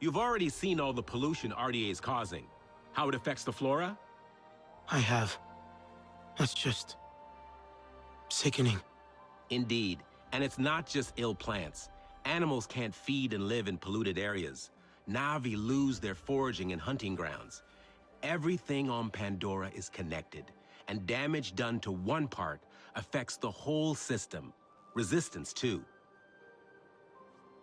You've already seen all the pollution RDA is causing. How it affects the flora? I have. That's just... sickening. Indeed. And it's not just ill plants. Animals can't feed and live in polluted areas. Na'vi lose their foraging and hunting grounds. Everything on Pandora is connected, and damage done to one part affects the whole system. Resistance, too.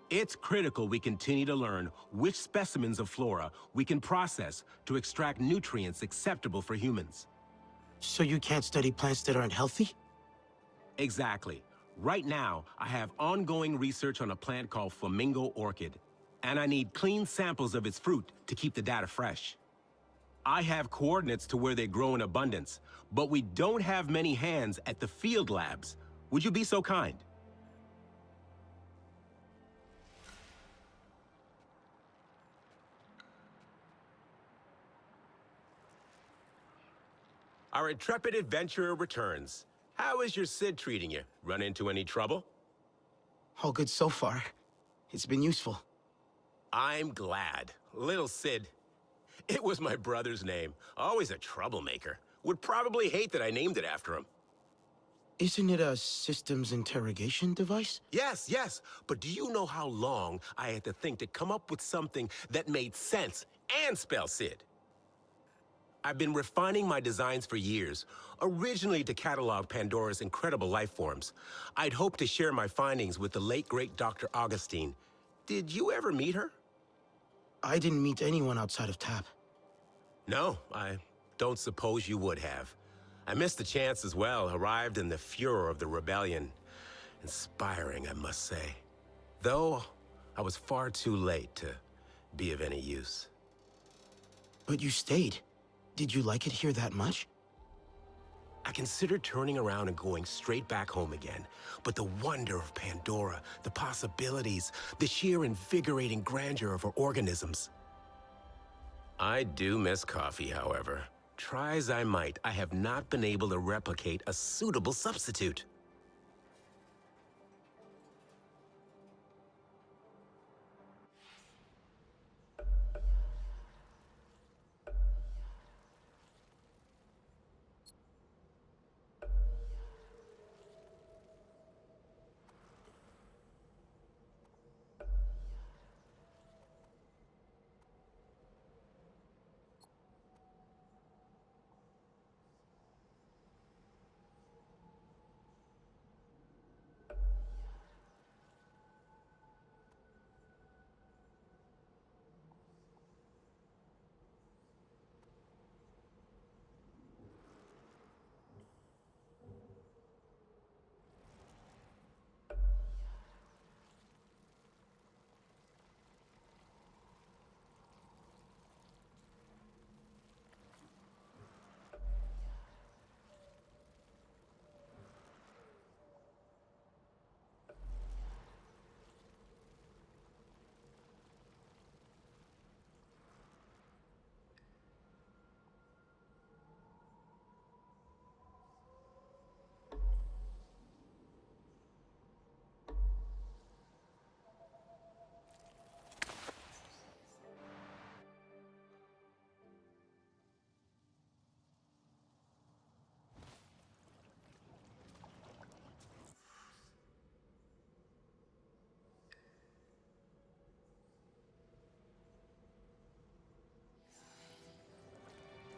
It's critical we continue to learn which specimens of flora we can process to extract nutrients acceptable for humans. So you can't study plants that aren't healthy? Exactly. Right now, I have ongoing research on a plant called flamingo orchid, and I need clean samples of its fruit to keep the data fresh. I have coordinates to where they grow in abundance, but we don't have many hands at the field labs. Would you be so kind? Our intrepid adventurer returns. How is your Sid treating you? Run into any trouble? All good so far. It's been useful. I'm glad. Little Sid. It was my brother's name. Always a troublemaker. Would probably hate that I named it after him. Isn't it a systems interrogation device? Yes. But do you know how long I had to think to come up with something that made sense and spell Sid? I've been refining my designs for years, originally to catalog Pandora's incredible life forms. I'd hoped to share my findings with the late great Dr. Augustine. Did you ever meet her? I didn't meet anyone outside of TAP. No, I don't suppose you would have. I missed the chance as well, arrived in the furor of the rebellion. Inspiring, I must say. Though, I was far too late to be of any use. But you stayed. Did you like it here that much? I considered turning around and going straight back home again. But the wonder of Pandora, the possibilities, the sheer invigorating grandeur of her organisms. I do miss coffee, however. Try as I might, I have not been able to replicate a suitable substitute.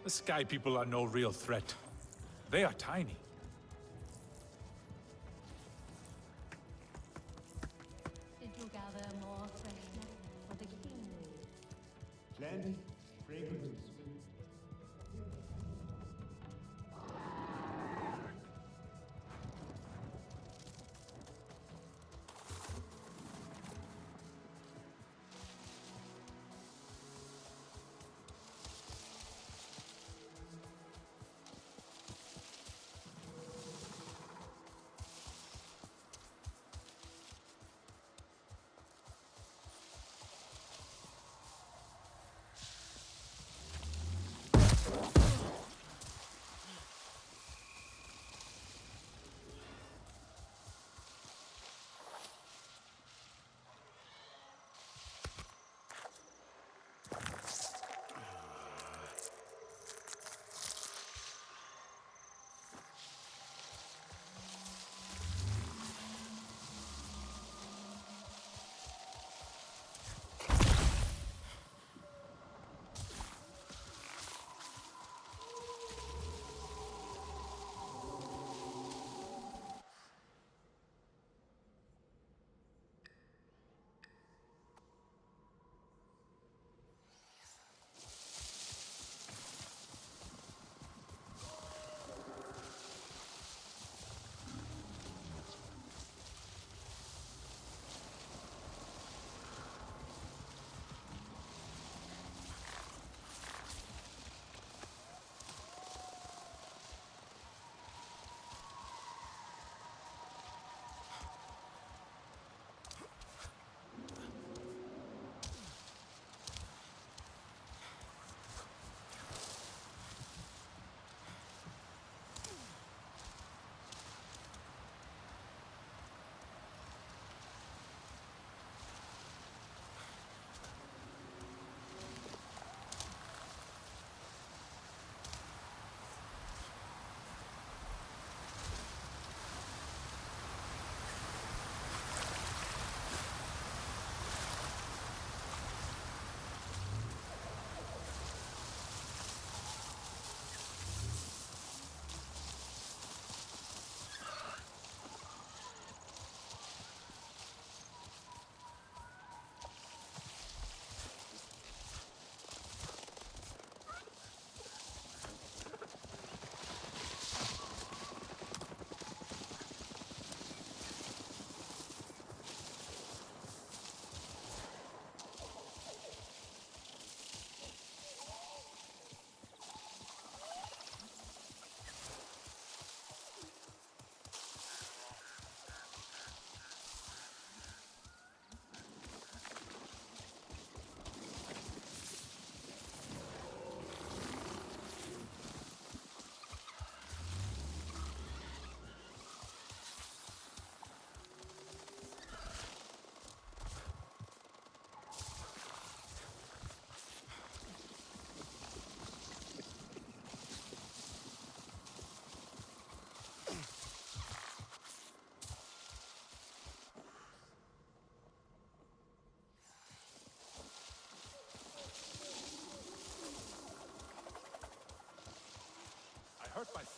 The Sky People are no real threat. They are tiny. Did you gather more freshness for the king? Plenty, fragrance.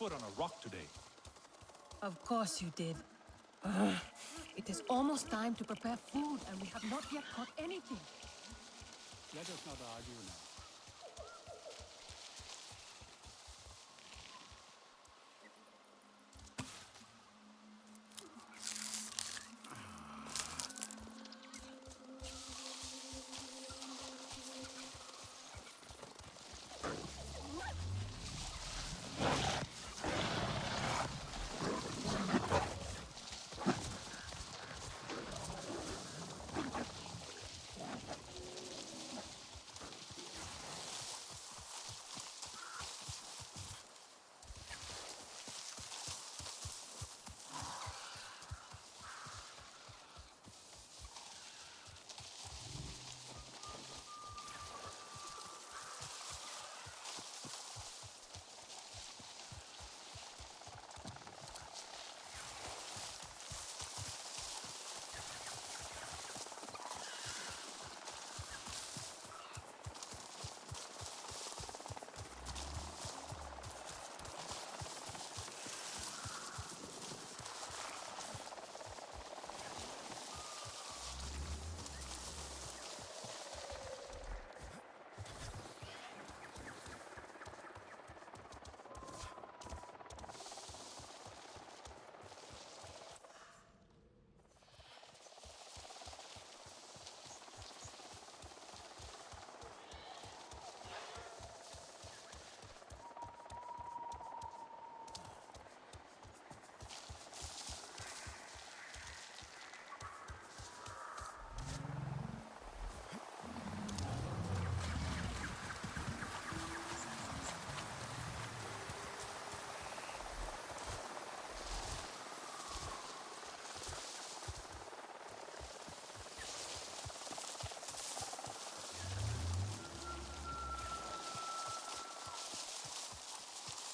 foot on a rock today. Of course you did. Ugh. It is almost time to prepare food, and we have not yet caught anything. Let us not argue now.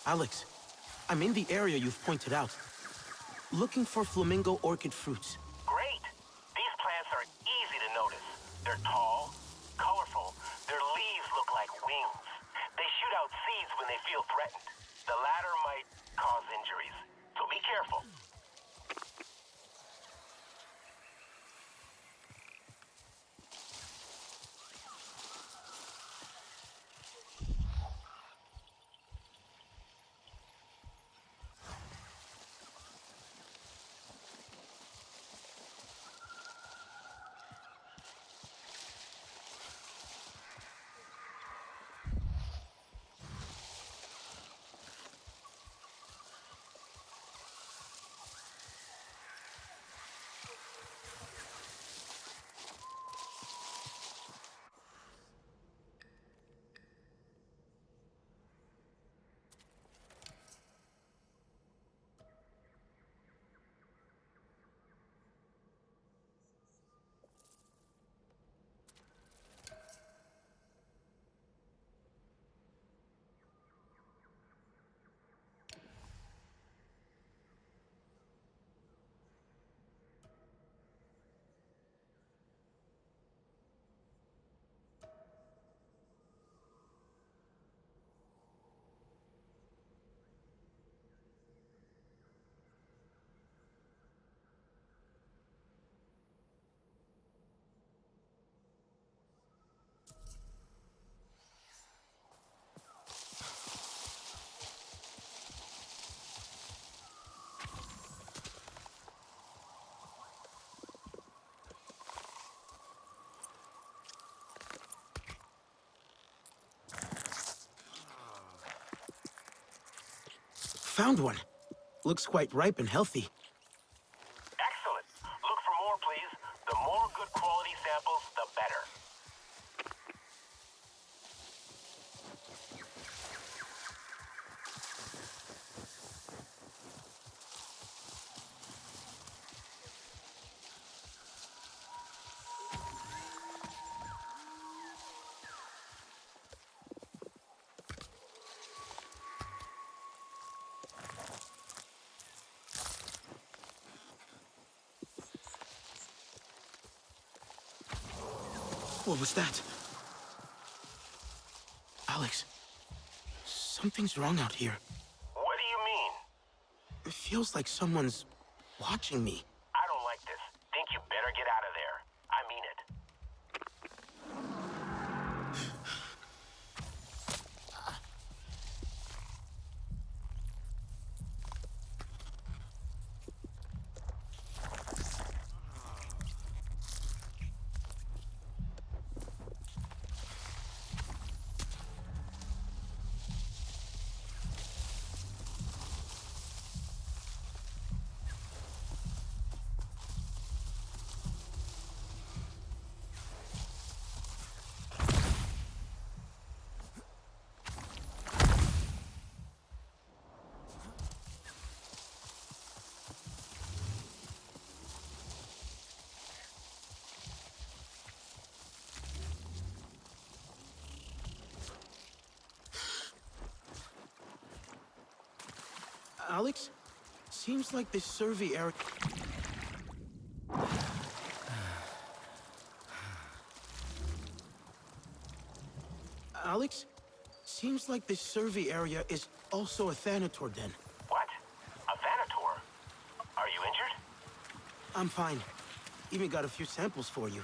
Alex, I'm in the area you've pointed out, looking for flamingo orchid fruits. Great! These plants are easy to notice. They're tall, colorful, their leaves look like wings. They shoot out seeds when they feel threatened. The latter might cause injuries, so be careful. Found one. Looks quite ripe and healthy. Excellent. Look for more, please. The more good quality samples, the better. What was that? Alex, something's wrong out here. What do you mean? feels like someone's watching me. I don't like this. Think you better get out of there. I mean it. Alex? Seems like this survey area... Alex? Seems like this survey area is also a Thanator den. What? A Thanator? Are you injured? I'm fine. Even got a few samples for you.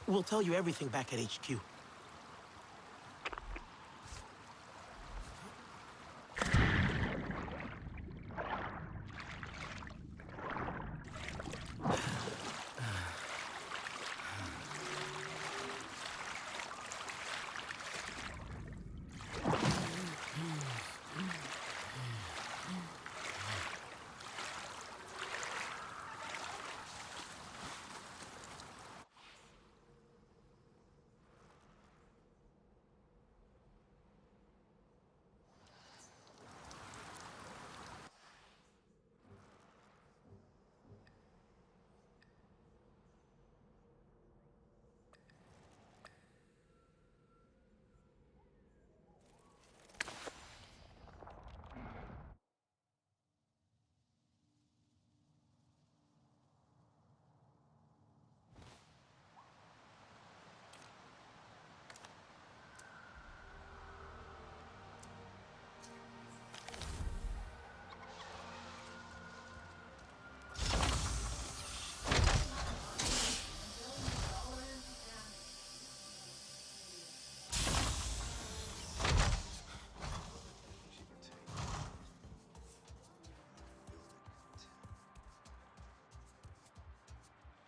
We'll tell you everything back at HQ.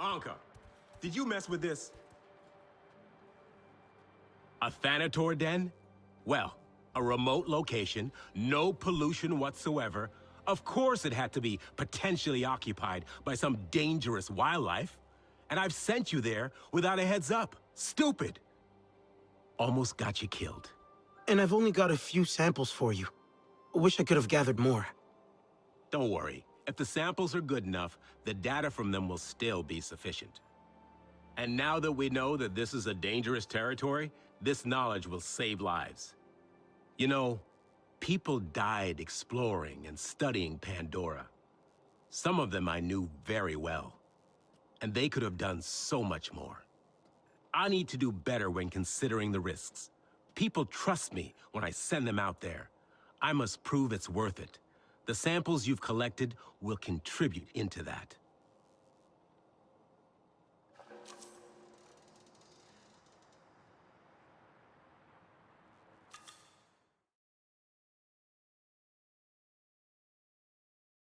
Anka, did you mess with this? A Thanator den? Well, a remote location, no pollution whatsoever. Of course it had to be potentially occupied by some dangerous wildlife. And I've sent you there without a heads up. Stupid. Almost got you killed. And I've only got a few samples for you. Wish I could have gathered more. Don't worry. If the samples are good enough, the data from them will still be sufficient. And now that we know that this is a dangerous territory, this knowledge will save lives. You know, people died exploring and studying Pandora. Some of them I knew very well. And they could have done so much more. I need to do better when considering the risks. People trust me when I send them out there. I must prove it's worth it. The samples you've collected will contribute into that.